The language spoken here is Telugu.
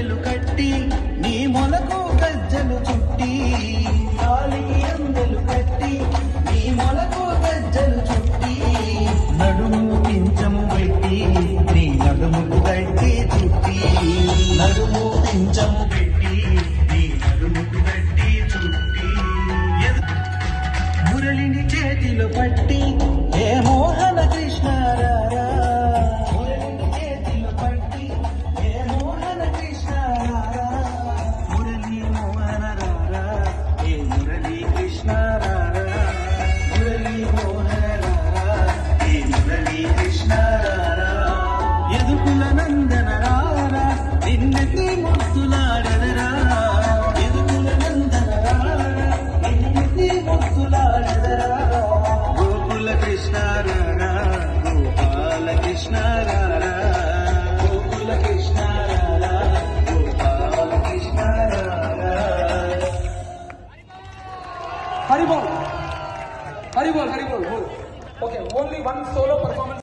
అందెలు కట్టి నీ మొలకు గజ్జలు చుట్టి కాలికి అందెలు కట్టి నీ మొలకు గజ్జలు చుట్టి నడుము పించము పెట్టి నీ నడుముకు గట్టి చుట్టి నడుము పించము పెట్టి నీ నడుముకు గట్టి చుట్టి మురళిని చేతిలో పట్టి ఏ మోహన కృష్ణ రారా మురళిని చేతిలో పట్టి ఏ మోహన కృష్ణ రారా మురళి మోహన రారా ఏ మురళి కృష్ణ రారా మురళి మోహన రారా ఏ మురళి కృష్ణ రారా ఎదుకుల నందన రారా నిన్నెత్తి ముద్దులాడదరా ఎదుకుల నందన రారా నిన్నెత్తి ముద్దులాడదరా గోకుల కృష్ణ రారా గోపాల కృష్ణ రారా గోకుల కృష్ణ రారా గోపాల కృష్ణ రారా Hari bol, Hari bol, Hari bol. Okay, only one solo performance.